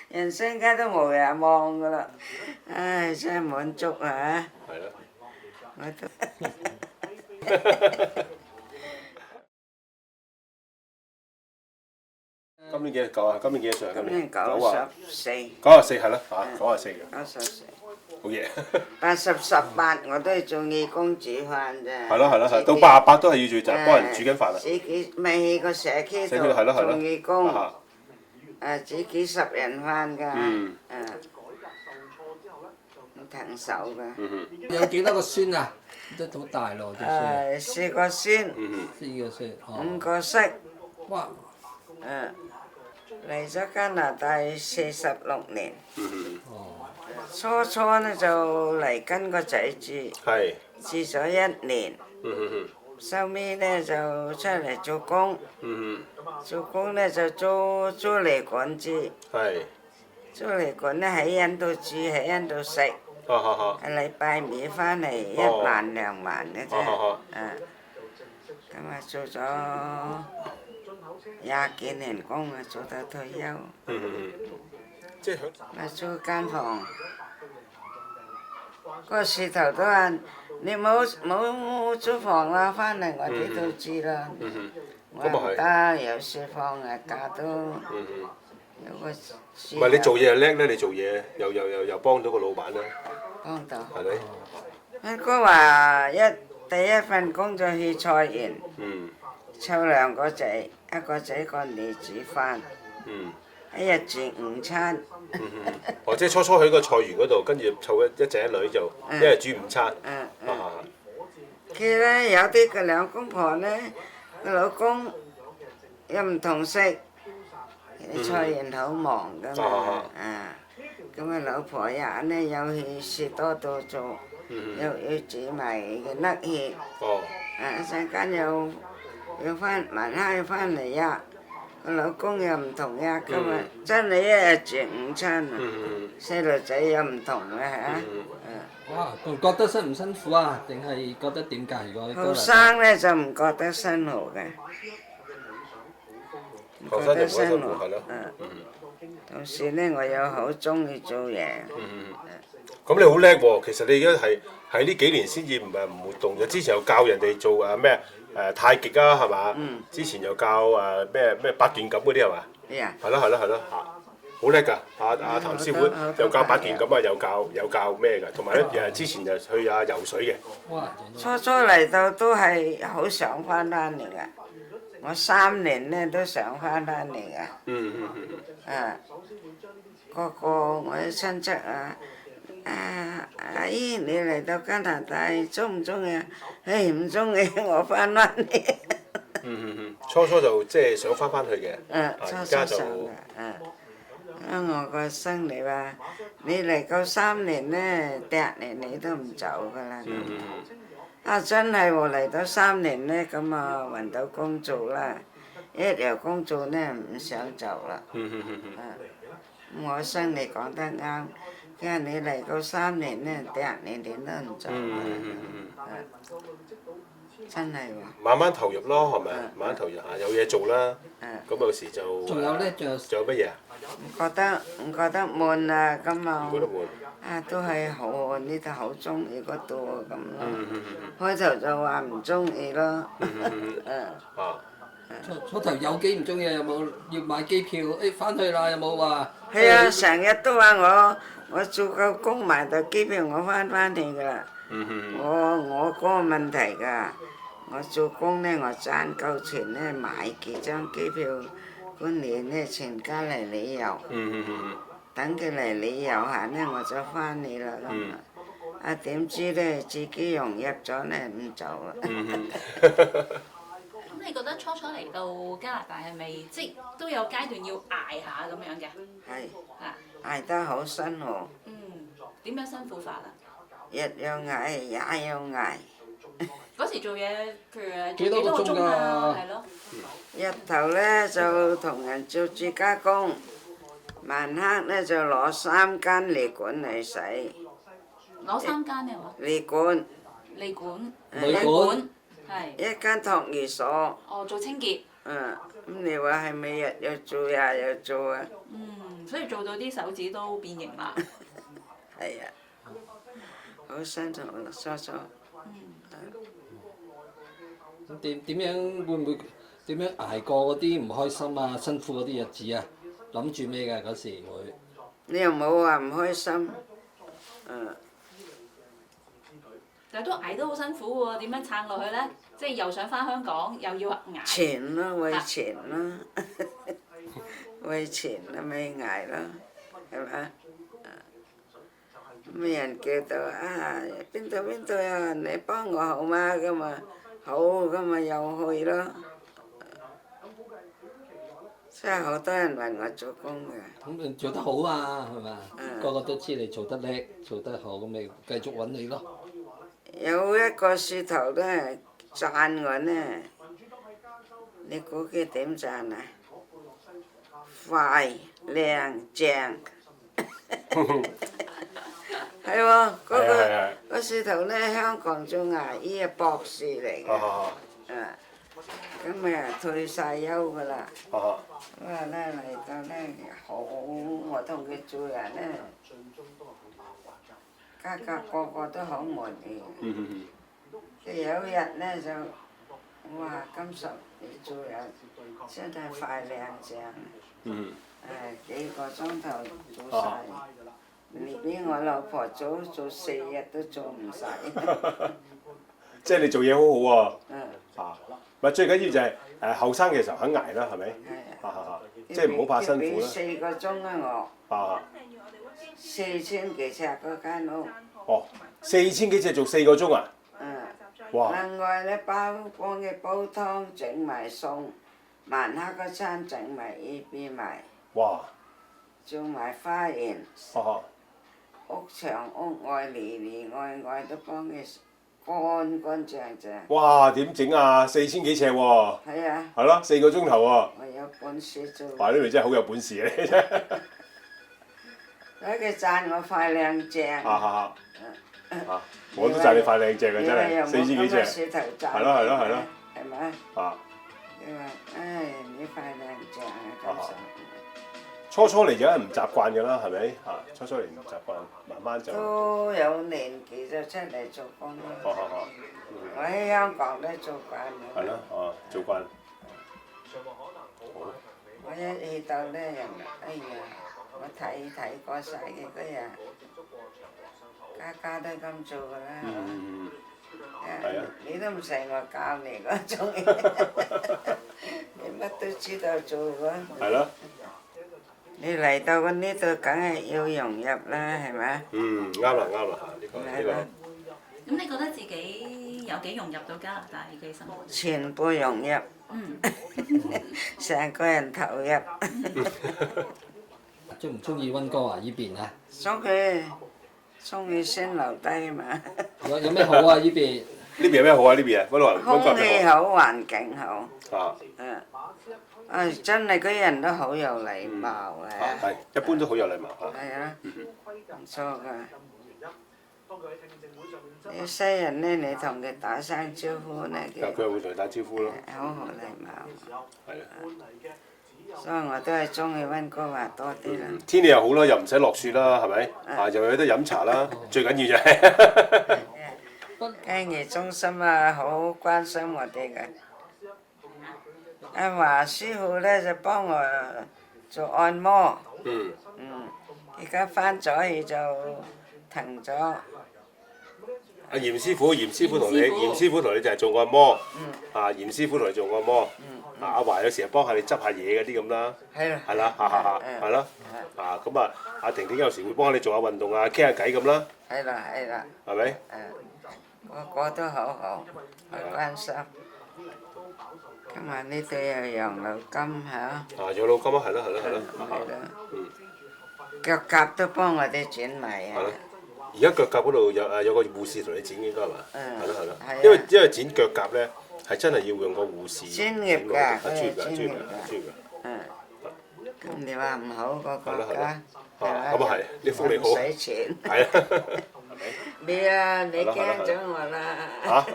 人生家都無人望噶啦，唉，真係滿足啊！係咯。我都今年幾多啊？今年幾多歲啊？今年94。 94係咯嚇，94嘅。 94，好嘢。 80、18我都係做義工煮飯啫。係咯係咯係，到88都係要做就係幫人煮緊飯啊。自己未去過社區度係咯係咯。做義工，啊煮幾十人飯㗎，嗯好騰手㗎。有幾多個孫啊？都好大咯，啲孫。 4個孫4個孫。 ，5個媳。哇！嚟咗加拿大46年，哦。初初呢就嚟跟個仔住，係。住咗1年，收尾呢就出嚟做工，做工呢就租嚟館住，係。租嚟館呢喺印度住，喺印度食，禮拜尾翻嚟1萬2萬嘅啫，咁啊做咗20幾年工啊，做到退休。即係咪租間房，個事頭都話你冇租房啦，翻嚟我哋度住啦。我話唔得，有書房啊，價都有個書。唔係你做嘢又叻咧，你做嘢又幫到個老闆啦。幫到。係咪？阿哥話第一份工就去菜園，湊2個仔，一個仔個女煮飯，一日煮午餐。即係初初喺個菜園嗰度，跟住湊一仔一女就一日煮午餐。佢咧有啲個兩公婆咧，個老公又唔同色，菜園好忙噶嘛，咁啊老婆呀呢又去士多度做，又要煮埋個甩芡，一陣間又翻晚黑又翻嚟呀，個老公又唔同呀，咁啊真係一日煮午餐啊，細路仔又唔同嘅嚇。哇！覺得辛唔辛苦啊？定係覺得點解？如果後生咧就唔覺得辛苦嘅，唔覺得辛苦。同時咧，我又好中意做嘢。咁你好叻喎！其實你而家係呢幾年先至唔活動嘅，之前又教人哋做咩太極啊，係嘛？之前又教咩8段錦嗰啲係嘛？係咯好叻㗎！阿譚師傅又教8段錦啊，又教咩㗎？同埋咧之前就去游水嘅。初初嚟到都係好想翻嚟㗎，我3年咧都想翻嚟㗎。個我啲親戚啊，阿姨你嚟到加拿大中唔中意啊？唔中意，我翻嚟。初初就即係想翻去嘅。初初想嘅。我個孫你話你嚟夠3年咧，8年你都唔走㗎啦。真係喎，嚟到3年咧，咁啊揾到工做啦，一有工做咧唔想走啦。我孫你講得啱，佢話你嚟夠3年咧，8年你都唔走㗎。真係喎。慢慢投入咯，係咪？慢慢投入有嘢做啦。咁有時就。仲有咧，仲有乜嘢啊？唔覺得悶啊，咁啊。唔覺得悶。都係好，呢度好中意嗰度咁咯。開頭就話唔中意咯。初頭有幾唔中意啊？有冇要買機票？翻去啦，有冇話？係啊，成日都話我做夠工買到機票，我翻嚟㗎啦。我嗰個問題㗎，我做工呢，我賺夠錢呢，買幾張機票，嗰年呢全家嚟旅遊。等佢嚟旅遊下呢，我就翻嚟啦咁。點知呢，自己融入咗呢，唔走啦。咁你覺得初初嚟到加拿大係咪即都有階段要捱下咁樣嘅？係。捱得好辛苦。點樣辛苦法啊？日要捱，也要捱。嗰時做嘢，譬如幾多個鐘啊？係咯。日頭呢就同人做住家工，晚黑呢就攞3間旅館嚟洗。攞3間咩話？旅館。旅館。係。一間托兒所。做清潔。咁你話係咪日又做呀又做啊？所以做到啲手指都變形啦。係啊，好辛苦啦，初初。咁點樣會唔會點樣捱過嗰啲唔開心啊、辛苦嗰啲日子啊？諗住咩㗎嗰時會？你又冇話唔開心，但係都捱得好辛苦喎，點樣撐落去咧？即係又想翻香港，又要捱。錢咯，為錢咯，為錢啊咪捱咯，係嘛？咩人叫到啊？邊度有人嚟幫我好嗎？咁啊好，咁啊又去咯。真係好多人揾我做工嘅。咁你做得好啊，係嘛？個個都知你做得叻，做得好，咁咪繼續揾你咯。有一個樹頭咧讚我呢，你估佢點讚啊？快、靚、正。係喎，嗰樹頭咧，香港做牙醫嘅博士嚟嘅。咁啊退晒休㗎啦。咁啊咧嚟到咧好，我同佢做人咧，個個都好滿意。有一日咧就，我話金叔你做人真係快靚正。幾個鐘頭做晒，你俾我老婆做4日都做唔晒。即係你做嘢好好喎。咪最緊要就係後生嘅時候肯捱啦，係咪？即係唔好怕辛苦啦。4個鐘啊我。4000幾尺嗰間屋。哦，4000幾尺做4個鐘啊？哇！另外咧幫佢煲湯整埋餸，晚黑嗰餐整埋 A.B. 埋。哇！做埋花園。屋牆屋外裡外都幫佢乾乾淨淨。哇！點整啊？4000幾尺喎。係啊。係咯，4個鐘頭喎。我有本事做。哇！呢度真係好有本事啊！你真係。睇佢讚我快靚正。我都讚你快靚正啊！真係4000幾尺。係咯。係咪？你話唉，你快靚正啊！初嚟就係唔習慣㗎啦，係咪？初嚟唔習慣，慢慢就。都有年紀就出嚟做工啦。我喺香港都做慣啦。係咯，做慣。我一去到咧，人哎呀，我睇過晒嘅嗰日，家都咁做㗎啦。係啊。你都唔使我教你嗰種嘢，你乜都知道做㗎。係咯。你嚟到呢度，梗係要融入啦，係咪？啱啦，呢個。咁你覺得自己有幾融入到加拿大嘅生活？全部融入。成個人投入。中唔中意溫哥華呢邊啊？中意先留低嘛。有咩好啊？呢邊？呢邊有咩好啊？呢邊啊，溫哥華。空氣好，環境好。真係嗰啲人都好有禮貌嘅。係，一般都好有禮貌。係啊，唔錯㗎。啲西人咧，你同佢打聲招呼咧，佢又會同你打招呼咯。好好禮貌。係啊。所以我都係中意溫哥華多啲啦。天氣又好啦，又唔使落雪啦，係咪？又有得飲茶啦，最緊要就係。經營中心啊，好關心我哋嘅。阿華師傅咧就幫我做按摩。而家翻咗去就停咗。阿嚴師傅同你就係做按摩。嚴師傅同你做按摩。阿華有時幫下你執下嘢嗰啲咁啦。係啦。係咯。咁啊，阿婷婷有時會幫你做下運動啊，傾下偈咁啦。係啦。係咪？個個都好好關心。今日呢度有養老金嚇。養老金啊，係咯。腳甲都幫我哋剪埋啊！而家腳甲嗰度有個護士同你剪應該係嘛？係咯。因為剪腳甲咧係真係要用個護士。專業㗎，專業㗎。咁你話唔好個國家？咁啊係，啲福利好。唔使錢。係啊。你驚咗我啦！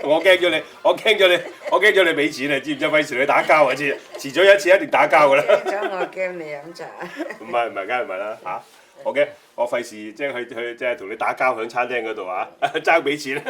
我驚咗你，我驚咗你俾錢啊！知唔知？費事你打交啊！遲早有一次一定打交㗎啦。驚咗我驚你飲茶。唔係，梗係唔係啦嚇！我驚我費事即係去即係同你打交響餐廳嗰度啊，爭俾錢啦。